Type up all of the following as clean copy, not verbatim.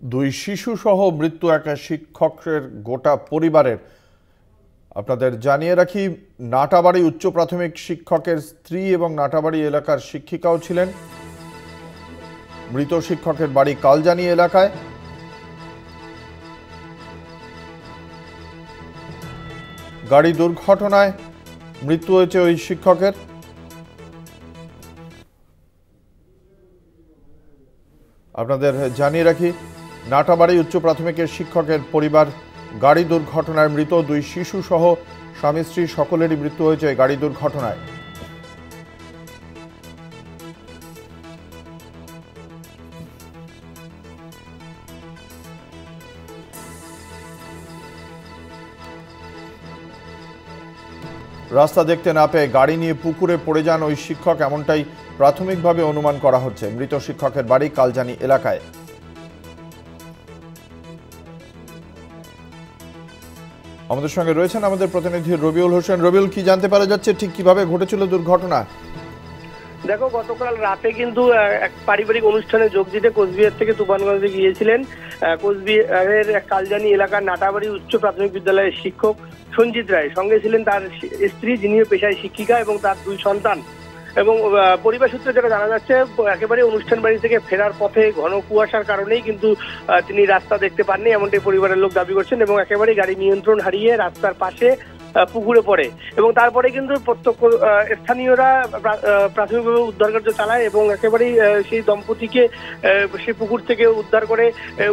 দুই শিশু সহ মৃত্যু এক শিক্ষকের গোটা পরিবারের। আপনাদের জানিয়ে রাখি, নাটাবাড়ি উচ্চ প্রাথমিক শিক্ষকের স্ত্রী এবং নাটাবাড়ি এলাকার শিক্ষিকাও ছিলেন। মৃত শিক্ষকের বাড়ি কালজানি এলাকায়। গাড়ি দুর্ঘটনায় মৃত্যু হয়েছে ওই শিক্ষকের। আপনাদের জানিয়ে রাখি, নাটাবাড়ি উচ্চ প্রাথমিকের শিক্ষকের পরিবার গাড়ি দুর্ঘটনায় মৃত। দুই শিশু সহ স্বামী স্ত্রী সকলেরই মৃত্যু হয়েছে গাড়ি দুর্ঘটনায়। রাস্তা দেখতে না পেয়ে গাড়ি নিয়ে পুকুরে পড়ে যান ওই শিক্ষক, এমনটাই প্রাথমিকভাবে অনুমান করা হচ্ছে। মৃত শিক্ষকের বাড়ি কালজানি এলাকায়। আমাদের সঙ্গে রয়েছেন আমাদের প্রতিনিধি রবিউল হোসেন। রবিউল, কি জানতে পারা যাচ্ছে, ঠিক কিভাবে ঘটেছিল দুর্ঘটনা? দেখো, গতকাল রাতে কিন্তু এক পারিবারিক অনুষ্ঠানে যোগ দিতে কোচবিহার থেকে তুফানগঞ্জে গিয়েছিলেন কোচবিহারের কালজানি এলাকার নাটাবাড়ি উচ্চ প্রাথমিক বিদ্যালয়ের শিক্ষক সঞ্জিত রায়। সঙ্গে ছিলেন তার স্ত্রী, যিনিও পেশায় শিক্ষিকা, এবং তার দুই সন্তান। এবং পরিবার সূত্রে যেটা জানা যাচ্ছে, একেবারে অনুষ্ঠান বাড়ি থেকে ফেরার পথে ঘন কুয়াশার কারণেই কিন্তু তিনি রাস্তা দেখতে পাননি, এমনটাই পরিবারের লোক দাবি করছেন। এবং একেবারে গাড়ি নিয়ন্ত্রণ হারিয়ে রাস্তার পাশে পুকুরে পড়ে, এবং তারপরে কিন্তু প্রত্যক্ষ স্থানীয়রা প্রাথমিকভাবে উদ্ধার কার্য চালায় এবং একেবারেই সেই দম্পতিকে সেই পুকুর থেকে উদ্ধার করে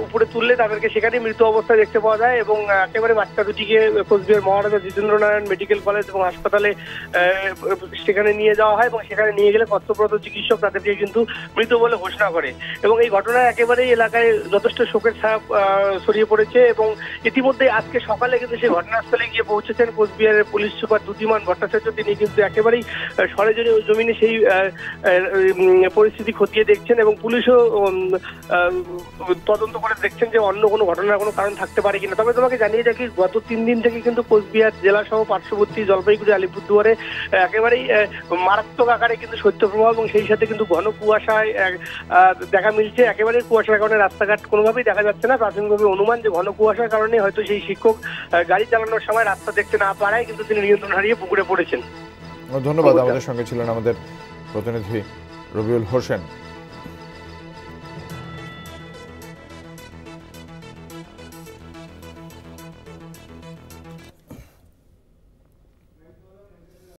উপরে তুললে তাদেরকে সেখানে মৃত অবস্থায় দেখতে পাওয়া যায়। এবং একেবারে বাচ্চা দুটিকে কোচবিহার মহারাজা জিতেন্দ্রনারায়ণ মেডিকেল কলেজ এবং হাসপাতালে সেখানে নিয়ে যাওয়া হয়, এবং সেখানে নিয়ে গেলে কর্তব্যরত চিকিৎসক তাদেরকে কিন্তু মৃত বলে ঘোষণা করে। এবং এই ঘটনায় একেবারেই এলাকায় যথেষ্ট শোকের ছাপ ছড়িয়ে পড়েছে। এবং ইতিমধ্যে আজকে সকালে কিন্তু সেই ঘটনাস্থলে গিয়ে পৌঁছেছেন কোচবিহারের পুলিশ সুপার দ্যুতিমান ভট্টাচার্য। তিনি কিন্তু একেবারেই সরেজমিনে সেই পরিস্থিতি খতিয়ে দেখছেন, এবং পুলিশও তদন্ত করে দেখছেন যে অন্য কোনো ঘটনার কোনো কারণ থাকতে পারে কিনা। তবে তোমাকে জানিয়ে রাখি, গত 3 দিন থেকে কিন্তু কোচবিহার জেলা সহ পার্শ্ববর্তী জলপাইগুড়ি, আলিপুরদুয়ারে একেবারেই মারাত্মক আকারে কিন্তু শৈত্যপ্রবাহ এবং সেই সাথে কিন্তু ঘন কুয়াশায় দেখা মিলছে। একেবারে কুয়াশার কারণে রাস্তাঘাট কোনোভাবেই দেখা যাচ্ছে না। প্রাথমিকভাবে অনুমান যে ঘন কুয়াশার কারণে হয়তো সেই শিক্ষক গাড়ি চালানোর সময় রাস্তা দেখতে না পারায় কিন্তু তিনি নিয়ন্ত্রণ হারিয়ে পুকুরে পড়েছেন। ধন্যবাদ। আমাদের সঙ্গে ছিলেন আমাদের প্রতিনিধি রবিউল হোসেন।